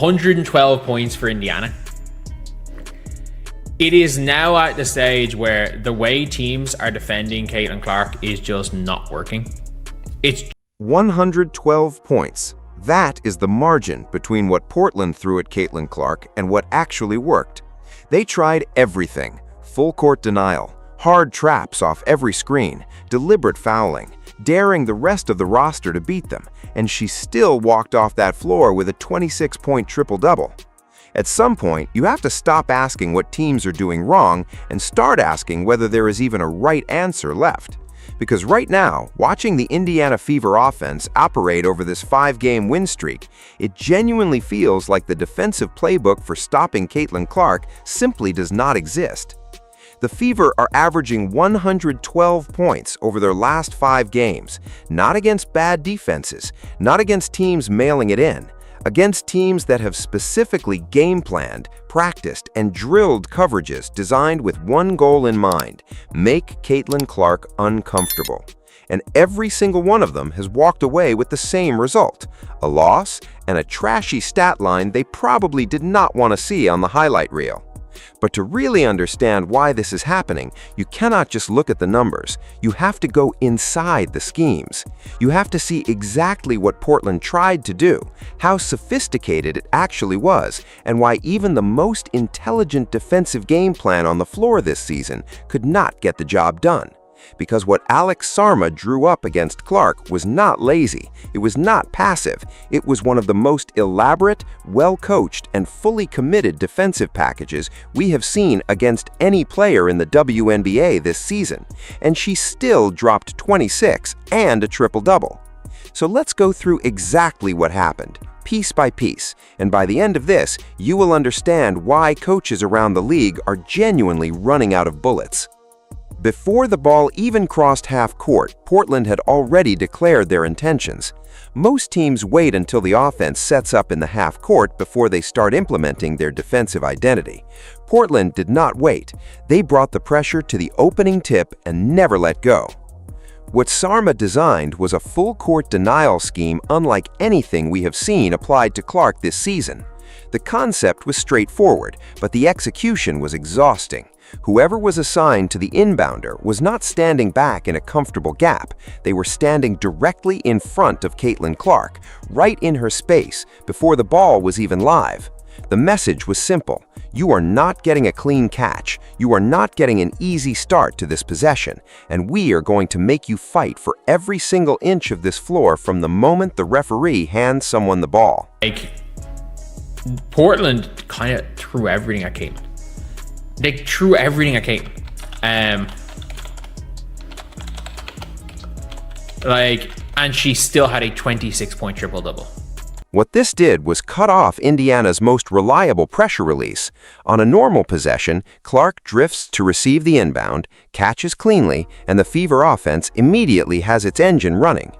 112 points for Indiana. It is now at the stage where the way teams are defending Caitlin Clark is just not working. It's 112 points. That is the margin between what Portland threw at Caitlin Clark and what actually worked. They tried everything: full court denial, hard traps off every screen, deliberate fouling, daring the rest of the roster to beat them, and she still walked off that floor with a 26-point triple-double. At some point, you have to stop asking what teams are doing wrong and start asking whether there is even a right answer left. Because right now, watching the Indiana Fever offense operate over this 5-game win streak, it genuinely feels like the defensive playbook for stopping Caitlin Clark simply does not exist. The Fever are averaging 112 points over their last 5 games, not against bad defenses, not against teams mailing it in, against teams that have specifically game-planned, practiced, and drilled coverages designed with one goal in mind: make Caitlin Clark uncomfortable. And every single one of them has walked away with the same result: a loss and a trashy stat line they probably did not want to see on the highlight reel. But to really understand why this is happening, you cannot just look at the numbers. You have to go inside the schemes. You have to see exactly what Portland tried to do, how sophisticated it actually was, and why even the most intelligent defensive game plan on the floor this season could not get the job done. Because what Alex Sarma drew up against Clark was not lazy, it was not passive, it was one of the most elaborate, well-coached, and fully committed defensive packages we have seen against any player in the WNBA this season, and she still dropped 26 and a triple-double. So let's go through exactly what happened, piece by piece, and by the end of this, you will understand why coaches around the league are genuinely running out of bullets. Before the ball even crossed half court, Portland had already declared their intentions. Most teams wait until the offense sets up in the half court before they start implementing their defensive identity. Portland did not wait. They brought the pressure to the opening tip and never let go. What Sarma designed was a full-court denial scheme unlike anything we have seen applied to Clark this season. The concept was straightforward, but the execution was exhausting. Whoever was assigned to the inbounder was not standing back in a comfortable gap. They were standing directly in front of Caitlin Clark, right in her space, before the ball was even live. The message was simple: you are not getting a clean catch, you are not getting an easy start to this possession, and we are going to make you fight for every single inch of this floor from the moment the referee hands someone the ball. Portland kind of threw everything at Caitlin. They threw everything at Caitlin. And she still had a 26-point triple-double. What this did was cut off Indiana's most reliable pressure release. On a normal possession, Clark drifts to receive the inbound, catches cleanly, and the Fever offense immediately has its engine running.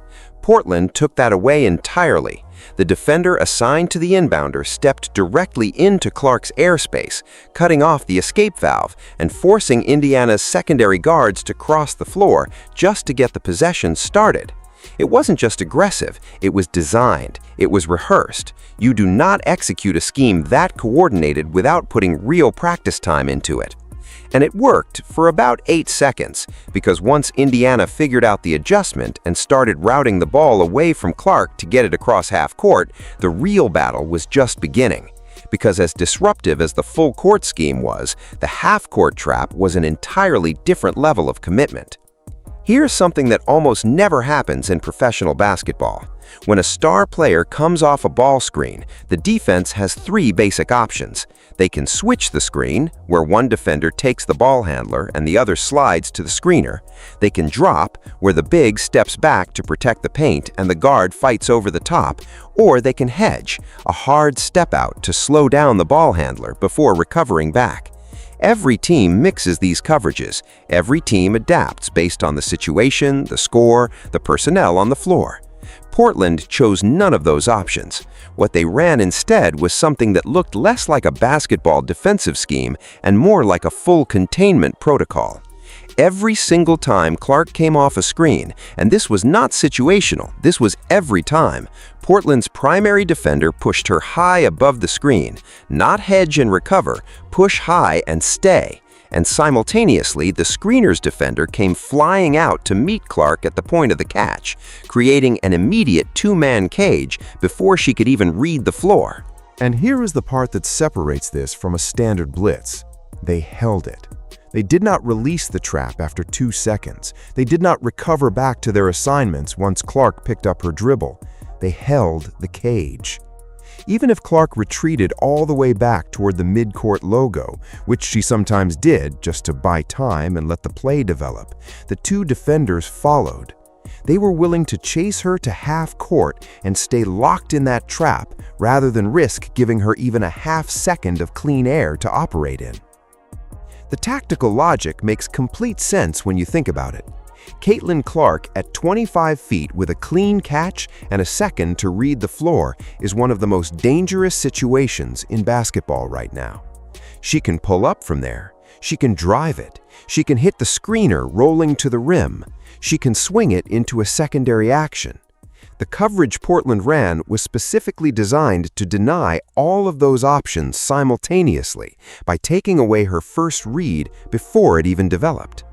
Portland took that away entirely. The defender assigned to the inbounder stepped directly into Clark's airspace, cutting off the escape valve and forcing Indiana's secondary guards to cross the floor just to get the possession started. It wasn't just aggressive, it was designed, it was rehearsed. You do not execute a scheme that coordinated without putting real practice time into it. And it worked for about 8 seconds, because once Indiana figured out the adjustment and started routing the ball away from Clark to get it across half court, the real battle was just beginning. Because as disruptive as the full court scheme was, the half court trap was an entirely different level of commitment. Here's something that almost never happens in professional basketball. When a star player comes off a ball screen, the defense has 3 basic options. They can switch the screen, where one defender takes the ball handler and the other slides to the screener. They can drop, where the big steps back to protect the paint and the guard fights over the top. Or they can hedge, a hard step out to slow down the ball handler before recovering back. Every team mixes these coverages. Every team adapts based on the situation, the score, the personnel on the floor. Portland chose none of those options. What they ran instead was something that looked less like a basketball defensive scheme and more like a full containment protocol. Every single time Clark came off a screen, and this was not situational, this was every time, Portland's primary defender pushed her high above the screen, not hedge and recover, push high and stay. And simultaneously, the screener's defender came flying out to meet Clark at the point of the catch, creating an immediate two-man cage before she could even read the floor. And here is the part that separates this from a standard blitz. They held it. They did not release the trap after 2 seconds. They did not recover back to their assignments once Clark picked up her dribble. They held the cage. Even if Clark retreated all the way back toward the mid-court logo, which she sometimes did just to buy time and let the play develop, the two defenders followed. They were willing to chase her to half court and stay locked in that trap rather than risk giving her even a half second of clean air to operate in. The tactical logic makes complete sense when you think about it. Caitlin Clark at 25 feet with a clean catch and a second to read the floor is one of the most dangerous situations in basketball right now. She can pull up from there. She can drive it. She can hit the screener rolling to the rim. She can swing it into a secondary action. The coverage Portland ran was specifically designed to deny all of those options simultaneously by taking away her first read before it even developed.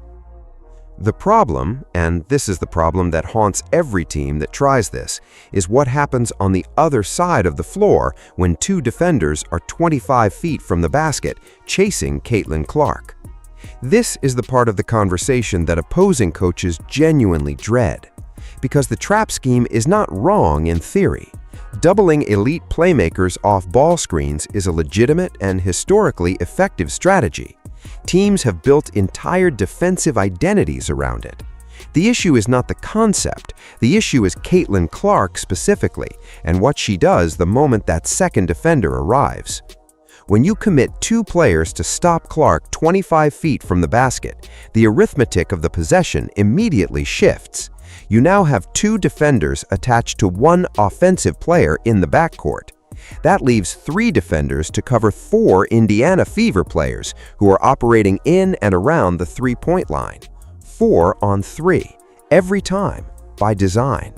The problem, and this is the problem that haunts every team that tries this, is what happens on the other side of the floor when two defenders are 25 feet from the basket chasing Caitlin Clark. This is the part of the conversation that opposing coaches genuinely dread. Because the trap scheme is not wrong in theory. Doubling elite playmakers off ball screens is a legitimate and historically effective strategy. Teams have built entire defensive identities around it. The issue is not the concept. The issue is Caitlin Clark specifically, and what she does the moment that second defender arrives. When you commit two players to stop Clark 25 feet from the basket, the arithmetic of the possession immediately shifts. You now have two defenders attached to one offensive player in the backcourt. That leaves 3 defenders to cover 4 Indiana Fever players who are operating in and around the three-point line. 4 on 3, every time, by design.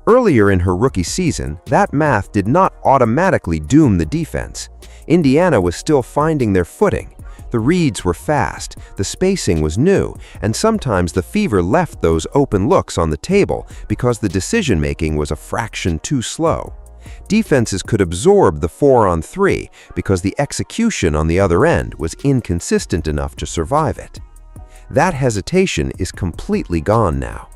Earlier in her rookie season, that math did not automatically doom the defense. Indiana was still finding their footing. The reads were fast, the spacing was new, and sometimes the Fever left those open looks on the table because the decision-making was a fraction too slow. Defenses could absorb the 4 on 3 because the execution on the other end was inconsistent enough to survive it. That hesitation is completely gone now.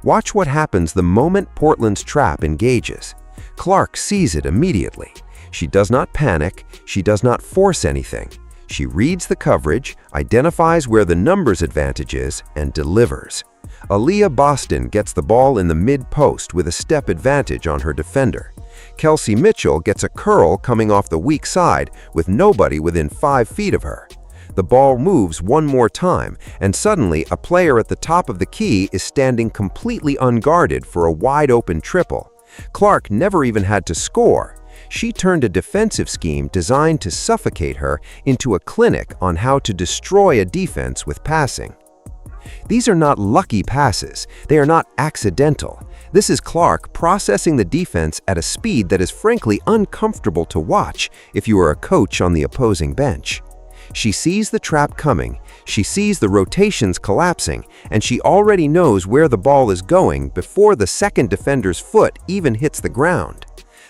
Watch what happens the moment Portland's trap engages. Clark sees it immediately. She does not panic, she does not force anything. She reads the coverage, identifies where the numbers advantage is, and delivers. Aaliyah Boston gets the ball in the mid-post with a step advantage on her defender. Kelsey Mitchell gets a curl coming off the weak side with nobody within 5 feet of her. The ball moves one more time, and suddenly a player at the top of the key is standing completely unguarded for a wide-open triple. Clark never even had to score. She turned a defensive scheme designed to suffocate her into a clinic on how to destroy a defense with passing. These are not lucky passes. They are not accidental. This is Clark processing the defense at a speed that is frankly uncomfortable to watch if you are a coach on the opposing bench. She sees the trap coming, she sees the rotations collapsing, and she already knows where the ball is going before the second defender's foot even hits the ground.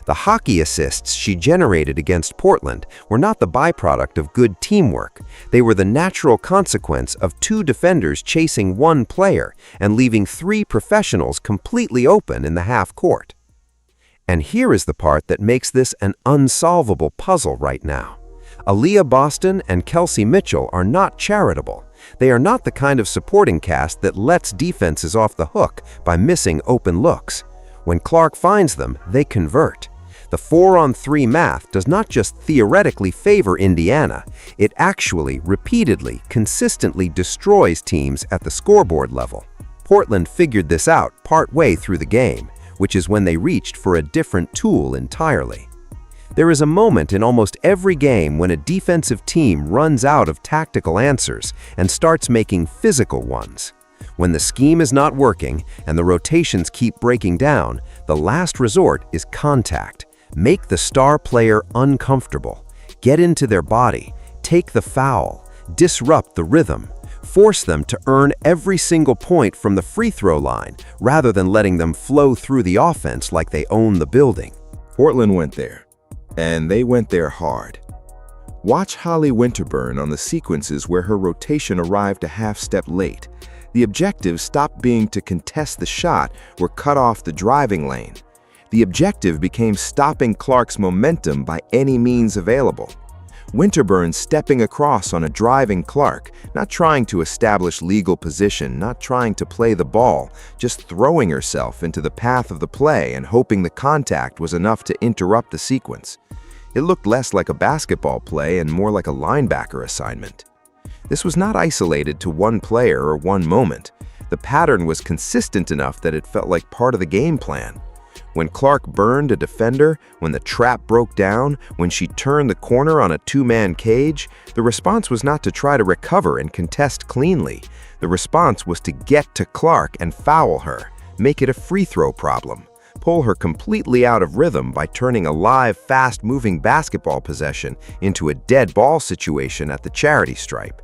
The hockey assists she generated against Portland were not the byproduct of good teamwork. They were the natural consequence of 2 defenders chasing 1 player and leaving 3 professionals completely open in the half court. And here is the part that makes this an unsolvable puzzle right now. Aaliyah Boston and Kelsey Mitchell are not charitable. They are not the kind of supporting cast that lets defenses off the hook by missing open looks. When Clark finds them, they convert. The 4 on 3 math does not just theoretically favor Indiana, it actually, repeatedly, consistently destroys teams at the scoreboard level. Portland figured this out partway through the game, which is when they reached for a different tool entirely. There is a moment in almost every game when a defensive team runs out of tactical answers and starts making physical ones. When the scheme is not working and the rotations keep breaking down, the last resort is contact. Make the star player uncomfortable. Get into their body. Take the foul. Disrupt the rhythm. Force them to earn every single point from the free throw line rather than letting them flow through the offense like they own the building. Portland went there, and they went there hard. Watch Holly Winterburn on the sequences where her rotation arrived a half-step late. The objective stopped being to contest the shot or cut off the driving lane. The objective became stopping Clark's momentum by any means available. Winterburn stepping across on a driving Clark, not trying to establish legal position, not trying to play the ball, just throwing herself into the path of the play and hoping the contact was enough to interrupt the sequence. It looked less like a basketball play and more like a linebacker assignment. This was not isolated to one player or one moment. The pattern was consistent enough that it felt like part of the game plan. When Clark burned a defender, when the trap broke down, when she turned the corner on a two-man cage, the response was not to try to recover and contest cleanly. The response was to get to Clark and foul her, make it a free throw problem, pull her completely out of rhythm by turning a live, fast-moving basketball possession into a dead ball situation at the charity stripe.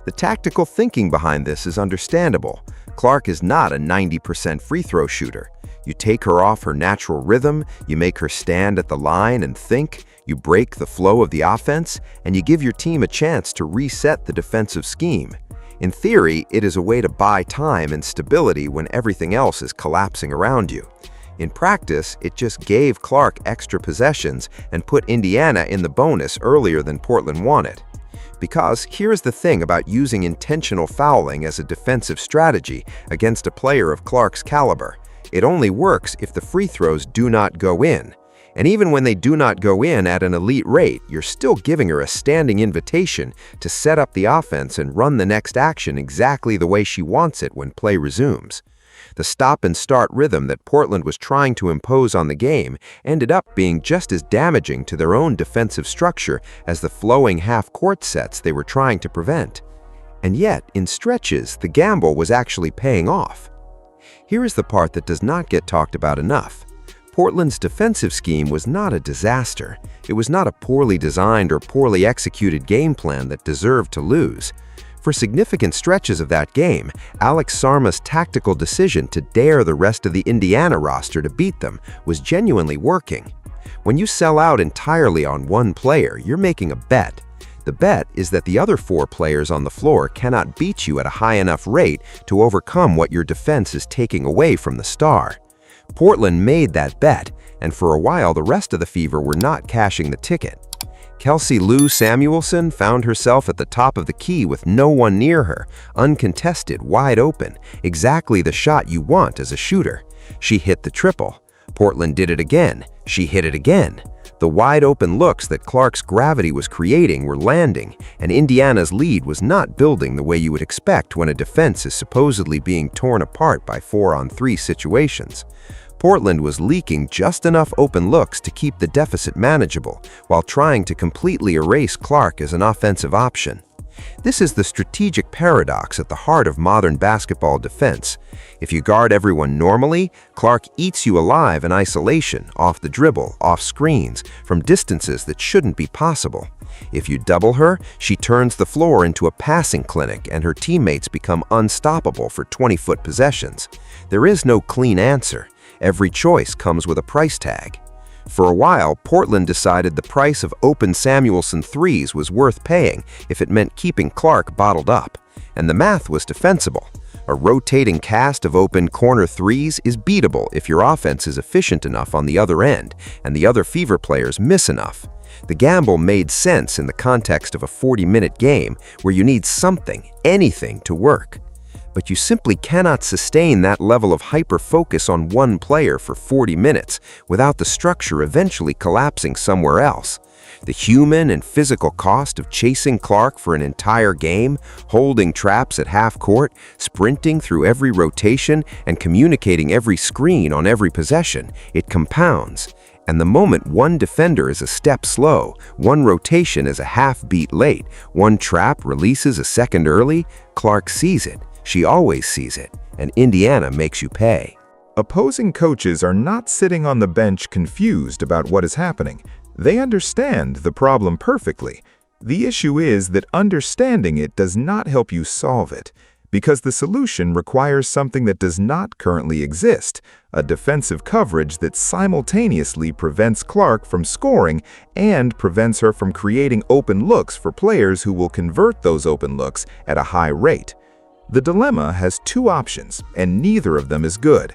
The tactical thinking behind this is understandable. Clark is not a 90% free throw shooter. You take her off her natural rhythm, you make her stand at the line and think, you break the flow of the offense, and you give your team a chance to reset the defensive scheme. In theory, it is a way to buy time and stability when everything else is collapsing around you. In practice, it just gave Clark extra possessions and put Indiana in the bonus earlier than Portland wanted. Because here's the thing about using intentional fouling as a defensive strategy against a player of Clark's caliber. It only works if the free throws do not go in. And even when they do not go in at an elite rate, you're still giving her a standing invitation to set up the offense and run the next action exactly the way she wants it when play resumes. The stop-and-start rhythm that Portland was trying to impose on the game ended up being just as damaging to their own defensive structure as the flowing half-court sets they were trying to prevent. And yet, in stretches, the gamble was actually paying off. Here is the part that does not get talked about enough. Portland's defensive scheme was not a disaster. It was not a poorly designed or poorly executed game plan that deserved to lose. For significant stretches of that game, Alex Sarma's tactical decision to dare the rest of the Indiana roster to beat them was genuinely working. When you sell out entirely on one player, you're making a bet. The bet is that the other four players on the floor cannot beat you at a high enough rate to overcome what your defense is taking away from the star. Portland made that bet, and for a while the rest of the Fever were not cashing the ticket. Kelsey Lou Samuelson found herself at the top of the key with no one near her, uncontested, wide open, exactly the shot you want as a shooter. She hit the triple. Portland did it again. She hit it again. The wide-open looks that Clark's gravity was creating were landing, and Indiana's lead was not building the way you would expect when a defense is supposedly being torn apart by 4-on-3 situations. Portland was leaking just enough open looks to keep the deficit manageable, while trying to completely erase Clark as an offensive option. This is the strategic paradox at the heart of modern basketball defense. If you guard everyone normally, Clark eats you alive in isolation, off the dribble, off screens, from distances that shouldn't be possible. If you double her, she turns the floor into a passing clinic and her teammates become unstoppable for 20-foot possessions. There is no clean answer. Every choice comes with a price tag. For a while, Portland decided the price of open Samuelson threes was worth paying if it meant keeping Clark bottled up. And the math was defensible. A rotating cast of open corner threes is beatable if your offense is efficient enough on the other end and the other Fever players miss enough. The gamble made sense in the context of a 40-minute game where you need something, anything to work. But you simply cannot sustain that level of hyper-focus on one player for 40 minutes without the structure eventually collapsing somewhere else. The human and physical cost of chasing Clark for an entire game, holding traps at half court, sprinting through every rotation, and communicating every screen on every possession, it compounds. And the moment one defender is a step slow, one rotation is a half beat late, one trap releases a second early, Clark sees it. She always sees it. And Indiana makes you pay. Opposing coaches are not sitting on the bench confused about what is happening. They understand the problem perfectly. The issue is that understanding it does not help you solve it, because the solution requires something that does not currently exist, a defensive coverage that simultaneously prevents Clark from scoring and prevents her from creating open looks for players who will convert those open looks at a high rate. The dilemma has two options, and neither of them is good.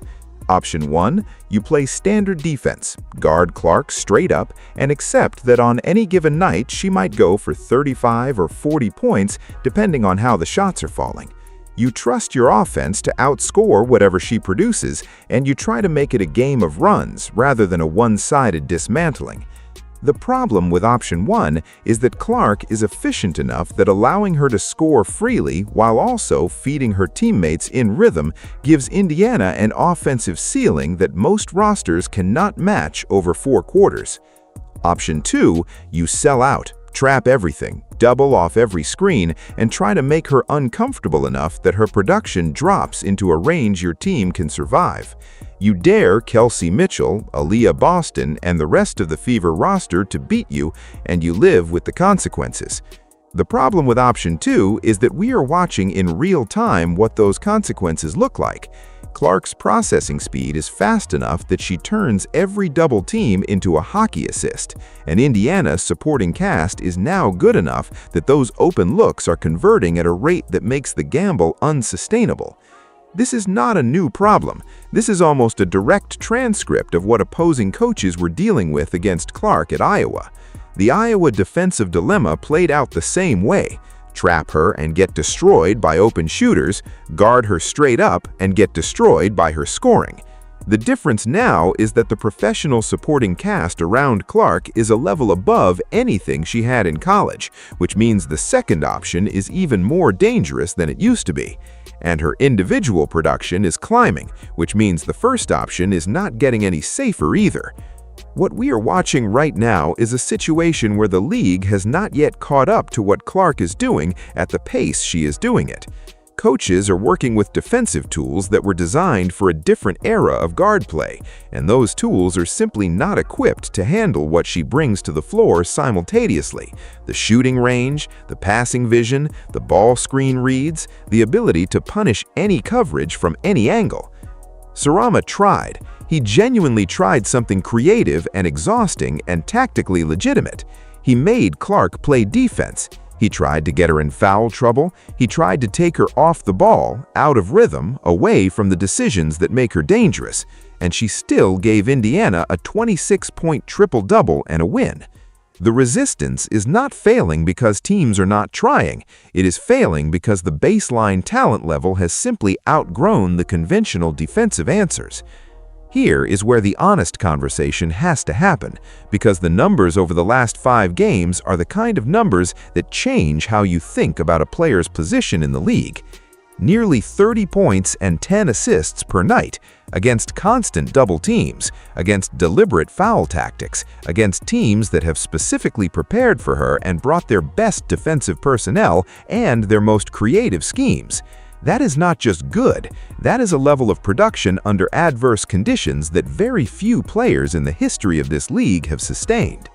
Option 1, you play standard defense, guard Clark straight up, and accept that on any given night she might go for 35 or 40 points depending on how the shots are falling. You trust your offense to outscore whatever she produces, and you try to make it a game of runs rather than a one-sided dismantling. The problem with option 1 is that Clark is efficient enough that allowing her to score freely while also feeding her teammates in rhythm gives Indiana an offensive ceiling that most rosters cannot match over 4 quarters. Option 2, you sell out, trap everything, double off every screen, and try to make her uncomfortable enough that her production drops into a range your team can survive. You dare Kelsey Mitchell, Aaliyah Boston, and the rest of the Fever roster to beat you, and you live with the consequences. The problem with option 2 is that we are watching in real time what those consequences look like. Clark's processing speed is fast enough that she turns every double team into a hockey assist, and Indiana's supporting cast is now good enough that those open looks are converting at a rate that makes the gamble unsustainable. This is not a new problem. This is almost a direct transcript of what opposing coaches were dealing with against Clark at Iowa. The Iowa defensive dilemma played out the same way. Trap her and get destroyed by open shooters, guard her straight up and get destroyed by her scoring. The difference now is that the professional supporting cast around Clark is a level above anything she had in college, which means the second option is even more dangerous than it used to be. And her individual production is climbing, which means the first option is not getting any safer either. What we are watching right now is a situation where the league has not yet caught up to what Clark is doing at the pace she is doing it. Coaches are working with defensive tools that were designed for a different era of guard play, and those tools are simply not equipped to handle what she brings to the floor simultaneously: the shooting range, the passing vision, the ball screen reads, the ability to punish any coverage from any angle. Sarama tried. He genuinely tried something creative and exhausting and tactically legitimate. He made Clark play defense. He tried to get her in foul trouble. He tried to take her off the ball, out of rhythm, away from the decisions that make her dangerous. And she still gave Indiana a 26-point triple-double and a win. The resistance is not failing because teams are not trying. It is failing because the baseline talent level has simply outgrown the conventional defensive answers. Here is where the honest conversation has to happen, because the numbers over the last 5 games are the kind of numbers that change how you think about a player's position in the league. Nearly 30 points and 10 assists per night, against constant double teams, against deliberate foul tactics, against teams that have specifically prepared for her and brought their best defensive personnel and their most creative schemes. That is not just good, that is a level of production under adverse conditions that very few players in the history of this league have sustained.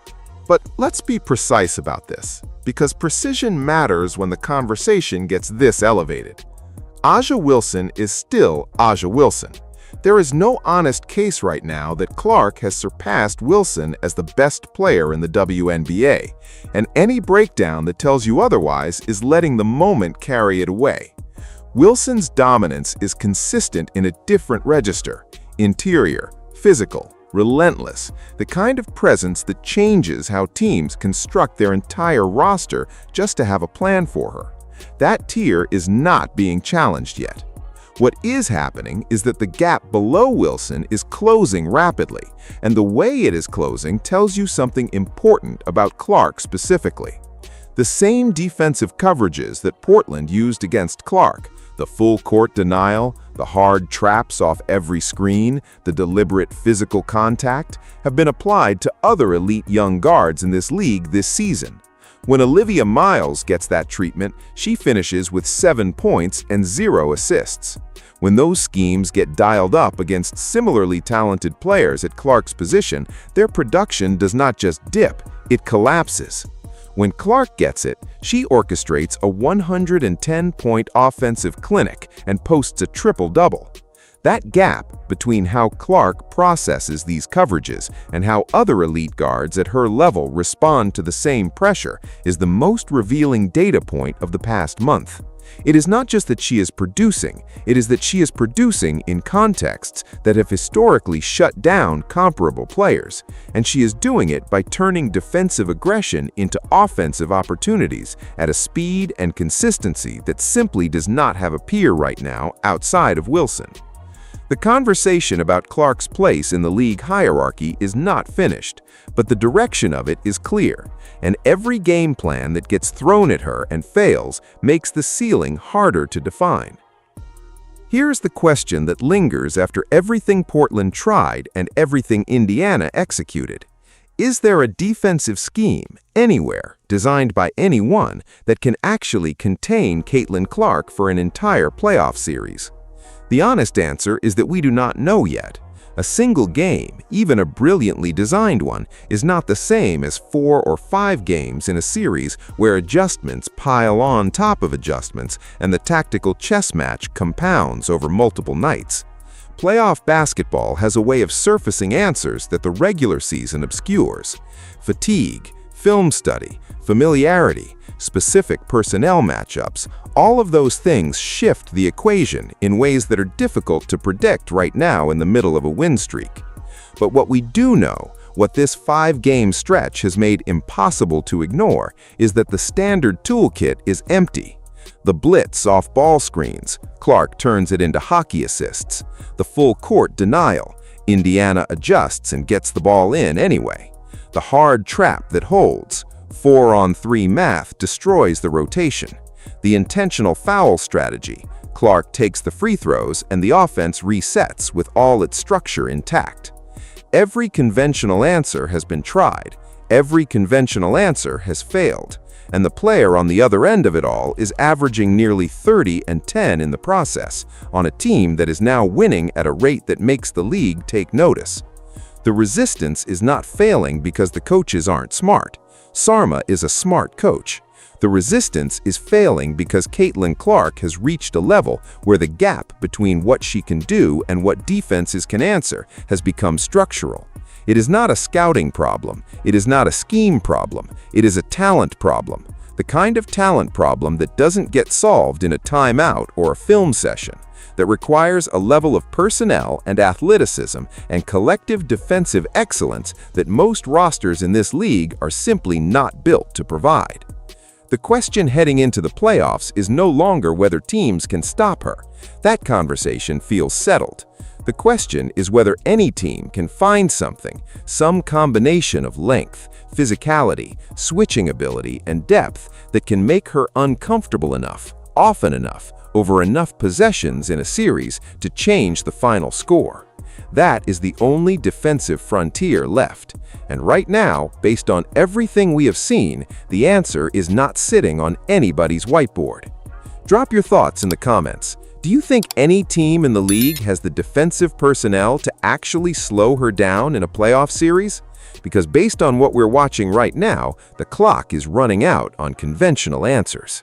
But let's be precise about this, because precision matters when the conversation gets this elevated. A'ja Wilson is still A'ja Wilson. There is no honest case right now that Clark has surpassed Wilson as the best player in the WNBA, and any breakdown that tells you otherwise is letting the moment carry it away. Wilson's dominance is consistent in a different register: interior, physical, relentless, the kind of presence that changes how teams construct their entire roster just to have a plan for her. That tier is not being challenged yet. What is happening is that the gap below Wilson is closing rapidly, and the way it is closing tells you something important about Clark specifically. The same defensive coverages that Portland used against Clark, The full court denial, the hard traps off every screen, the deliberate physical contact have been applied to other elite young guards in this league this season. When Olivia Miles gets that treatment, she finishes with 7 points and 0 assists. When those schemes get dialed up against similarly talented players at Clark's position, their production does not just dip, it collapses. When Clark gets it, she orchestrates a 110-point offensive clinic and posts a triple-double. That gap between how Clark processes these coverages and how other elite guards at her level respond to the same pressure is the most revealing data point of the past month. It is not just that she is producing, it is that she is producing in contexts that have historically shut down comparable players, and she is doing it by turning defensive aggression into offensive opportunities at a speed and consistency that simply does not have a peer right now outside of Wilson. The conversation about Clark's place in the league hierarchy is not finished, but the direction of it is clear, and every game plan that gets thrown at her and fails makes the ceiling harder to define. Here's the question that lingers after everything Portland tried and everything Indiana executed. Is there a defensive scheme, anywhere, designed by anyone, that can actually contain Caitlin Clark for an entire playoff series? The honest answer is that we do not know yet. A single game, even a brilliantly designed one, is not the same as 4 or 5 games in a series where adjustments pile on top of adjustments and the tactical chess match compounds over multiple nights. Playoff basketball has a way of surfacing answers that the regular season obscures. Fatigue, film study, familiarity, specific personnel matchups, all of those things shift the equation in ways that are difficult to predict right now in the middle of a win streak. But what we do know, what this 5-game stretch has made impossible to ignore, is that the standard toolkit is empty. The blitz off ball screens, Clark turns it into hockey assists. The full court denial, Indiana adjusts and gets the ball in anyway. The hard trap that holds, 4-on-3 math destroys the rotation. The intentional foul strategy, Clark takes the free throws and the offense resets with all its structure intact. Every conventional answer has been tried. Every conventional answer has failed. And the player on the other end of it all is averaging nearly 30 and 10 in the process, on a team that is now winning at a rate that makes the league take notice. The resistance is not failing because the coaches aren't smart. Sarma is a smart coach. The resistance is failing because Caitlin Clark has reached a level where the gap between what she can do and what defenses can answer has become structural. It is not a scouting problem. It is not a scheme problem. It is a talent problem. The kind of talent problem that doesn't get solved in a timeout or a film session, that requires a level of personnel and athleticism and collective defensive excellence that most rosters in this league are simply not built to provide. The question heading into the playoffs is no longer whether teams can stop her. That conversation feels settled. The question is whether any team can find something, some combination of length, physicality, switching ability, and depth that can make her uncomfortable enough, often enough, over enough possessions in a series to change the final score. That is the only defensive frontier left. And right now, based on everything we have seen, the answer is not sitting on anybody's whiteboard. Drop your thoughts in the comments. Do you think any team in the league has the defensive personnel to actually slow her down in a playoff series? Because based on what we're watching right now, the clock is running out on conventional answers.